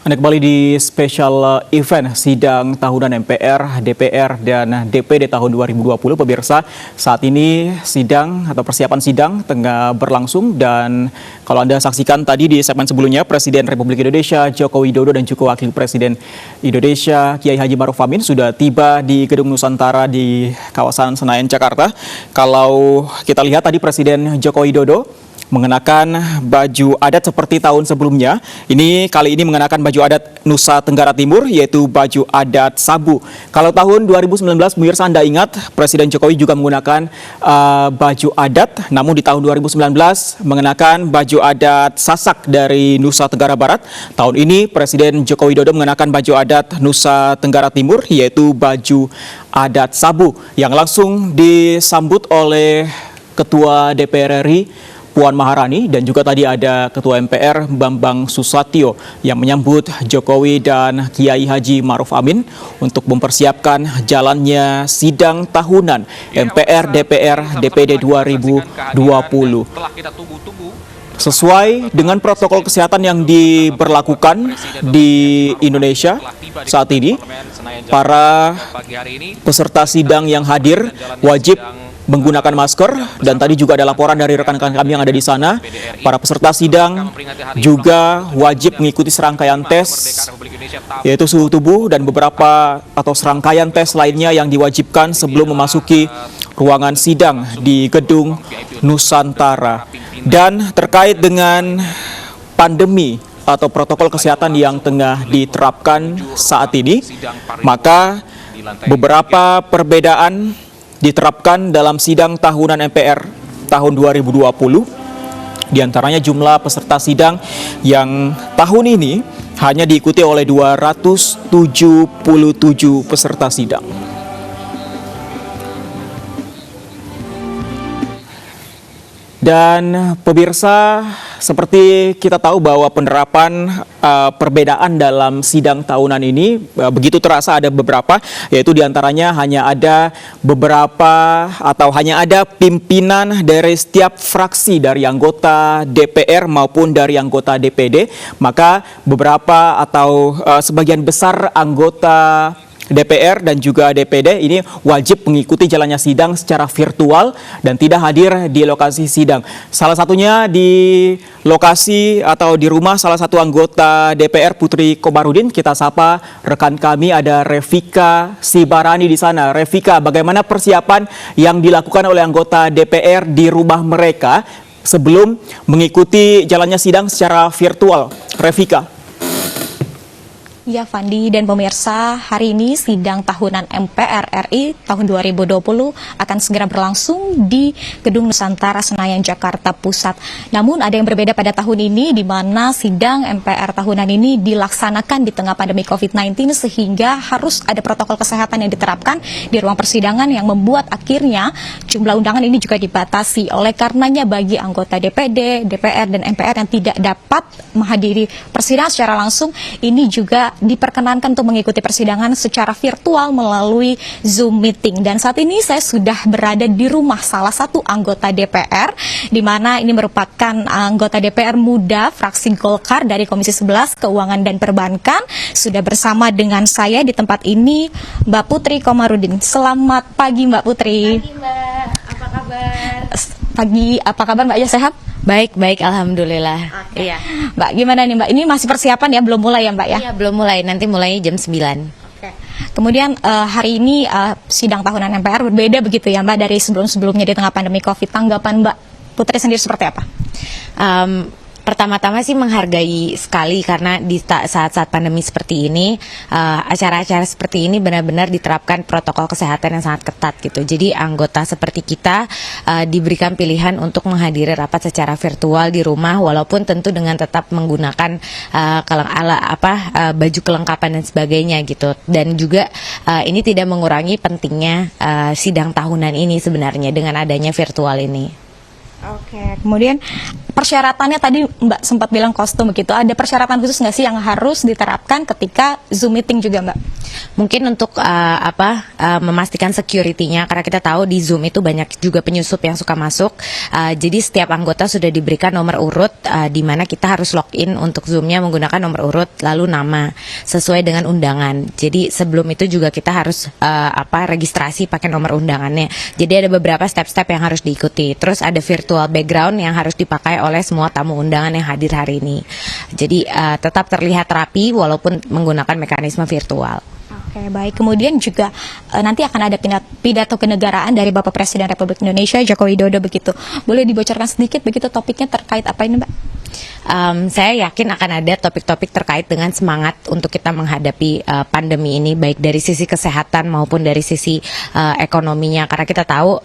Anda kembali di special event sidang tahunan MPR, DPR, dan DPD tahun 2020. Pemirsa, saat ini sidang atau persiapan sidang tengah berlangsung dan kalau Anda saksikan tadi di segmen sebelumnya, Presiden Republik Indonesia Joko Widodo dan juga Wakil Presiden Indonesia Kiai Haji Maruf Amin sudah tiba di Gedung Nusantara di kawasan Senayan, Jakarta. Kalau kita lihat tadi Presiden Joko Widodo mengenakan baju adat seperti tahun sebelumnya. Kali ini mengenakan baju adat Nusa Tenggara Timur, yaitu baju adat Sabu. Kalau tahun 2019, pemirsa Anda ingat, Presiden Jokowi juga menggunakan baju adat, namun di tahun 2019 mengenakan baju adat Sasak dari Nusa Tenggara Barat. Tahun ini Presiden Joko Widodo mengenakan baju adat Nusa Tenggara Timur, yaitu baju adat Sabu, yang langsung disambut oleh Ketua DPR RI Puan Maharani, dan juga tadi ada Ketua MPR Bambang Susatyo yang menyambut Jokowi dan Kiai Haji Maruf Amin untuk mempersiapkan jalannya sidang tahunan MPR, DPR, DPD 2020. Sesuai dengan protokol kesehatan yang diberlakukan di Indonesia saat ini, para peserta sidang yang hadir wajib menggunakan masker, dan tadi juga ada laporan dari rekan-rekan kami yang ada di sana. Para peserta sidang juga wajib mengikuti serangkaian tes, yaitu suhu tubuh dan beberapa atau serangkaian tes lainnya yang diwajibkan sebelum memasuki ruangan sidang di Gedung Nusantara. Dan terkait dengan pandemi atau protokol kesehatan yang tengah diterapkan saat ini, maka beberapa perbedaan diterapkan dalam sidang tahunan MPR tahun 2020. Di antaranya jumlah peserta sidang yang tahun ini hanya diikuti oleh 277 peserta sidang. Dan pemirsa, seperti kita tahu bahwa penerapan perbedaan dalam sidang tahunan ini begitu terasa ada beberapa, yaitu diantaranya hanya ada beberapa atau hanya ada pimpinan dari setiap fraksi dari anggota DPR maupun dari anggota DPD. Maka beberapa atau sebagian besar anggota DPR dan juga DPD ini wajib mengikuti jalannya sidang secara virtual dan tidak hadir di lokasi sidang. Salah satunya di lokasi atau di rumah salah satu anggota DPR, Putri Komarudin. Kita sapa rekan kami, ada Revika Sibarani di sana. Revika, bagaimana persiapan yang dilakukan oleh anggota DPR di rumah mereka sebelum mengikuti jalannya sidang secara virtual? Revika. Ya, Fandi dan pemirsa, hari ini sidang tahunan MPR RI tahun 2020 akan segera berlangsung di Gedung Nusantara Senayan, Jakarta Pusat. Namun ada yang berbeda pada tahun ini, di mana sidang MPR tahunan ini dilaksanakan di tengah pandemi COVID-19 sehingga harus ada protokol kesehatan yang diterapkan di ruang persidangan yang membuat akhirnya jumlah undangan ini juga dibatasi. Oleh karenanya bagi anggota DPD, DPR, dan MPR yang tidak dapat menghadiri persidangan secara langsung, ini juga diperkenankan untuk mengikuti persidangan secara virtual melalui Zoom meeting. Dan saat ini saya sudah berada di rumah salah satu anggota DPR, di mana ini merupakan anggota DPR muda fraksi Golkar dari Komisi 11 Keuangan dan Perbankan. Sudah bersama dengan saya di tempat ini Mbak Putri Komarudin. Selamat pagi Mbak Putri. Pagi Mbak, apa kabar? Pagi, apa kabar Mbak? Ya, sehat? Baik, alhamdulillah. Okay. Iya. Mbak, gimana nih Mbak? Ini masih persiapan ya, belum mulai ya Mbak ya? Iya, belum mulai, nanti mulai jam 9. Okay. Kemudian hari ini sidang tahunan MPR berbeda begitu ya Mbak dari sebelum-sebelumnya di tengah pandemi COVID. Tanggapan Mbak Putri sendiri seperti apa? Pertama-tama sih menghargai sekali karena di saat-saat pandemi seperti ini, acara-acara seperti ini benar-benar diterapkan protokol kesehatan yang sangat ketat gitu. Jadi anggota seperti kita diberikan pilihan untuk menghadiri rapat secara virtual di rumah, walaupun tentu dengan tetap menggunakan baju kelengkapan dan sebagainya gitu. Dan juga ini tidak mengurangi pentingnya sidang tahunan ini sebenarnya dengan adanya virtual ini. Oke, kemudian persyaratannya tadi Mbak sempat bilang kostum begitu. Ada persyaratan khusus nggak sih yang harus diterapkan ketika Zoom meeting juga, Mbak? Mungkin untuk memastikan security-nya, karena kita tahu di Zoom itu banyak juga penyusup yang suka masuk. Jadi setiap anggota sudah diberikan nomor urut di mana kita harus login untuk Zoom-nya menggunakan nomor urut lalu nama sesuai dengan undangan. Jadi sebelum itu juga kita harus registrasi pakai nomor undangannya. Jadi ada beberapa step-step yang harus diikuti. Terus ada virtual background yang harus dipakai oleh semua tamu undangan yang hadir hari ini. Jadi tetap terlihat rapi walaupun menggunakan mekanisme virtual. Oke, baik. Kemudian juga nanti akan ada pidato kenegaraan dari Bapak Presiden Republik Indonesia Joko Widodo begitu. Boleh dibocorkan sedikit begitu topiknya terkait apa ini, Mbak? Saya yakin akan ada topik-topik terkait dengan semangat untuk kita menghadapi pandemi ini, baik dari sisi kesehatan maupun dari sisi ekonominya. Karena kita tahu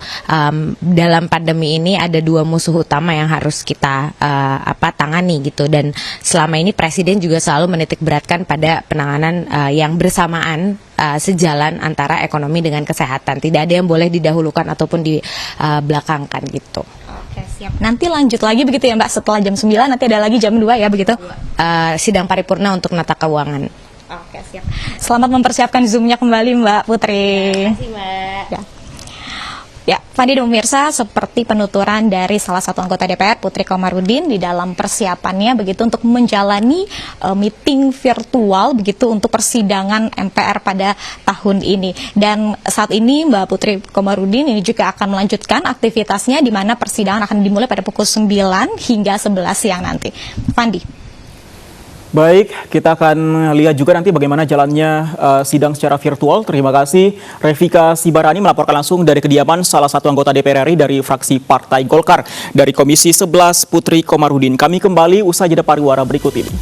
dalam pandemi ini ada dua musuh utama yang harus kita tangani gitu. Dan selama ini Presiden juga selalu menitik beratkan pada penanganan yang bersamaan, sejalan antara ekonomi dengan kesehatan. Tidak ada yang boleh didahulukan ataupun dibelakangkan gitu. Oke, siap. Nanti lanjut lagi begitu ya, Mbak, setelah jam 9 nanti ada lagi jam 2 ya begitu? Sidang paripurna untuk nata keuangan. Oke, siap. Selamat mempersiapkan Zoom-nya kembali, Mbak Putri. Terima kasih, Mbak. Ya, Fandi dan pemirsa, seperti penuturan dari salah satu anggota DPR, Putri Komarudin, di dalam persiapannya begitu untuk menjalani meeting virtual begitu untuk persidangan MPR pada tahun ini. Dan saat ini Mbak Putri Komarudin ini juga akan melanjutkan aktivitasnya di mana persidangan akan dimulai pada pukul 9 hingga 11 siang nanti. Fandi. Baik, kita akan lihat juga nanti bagaimana jalannya sidang secara virtual. Terima kasih Revika Sibarani melaporkan langsung dari kediaman salah satu anggota DPR RI dari fraksi Partai Golkar dari Komisi 11 Putri Komarudin. Kami kembali usai jeda pariwara berikut ini.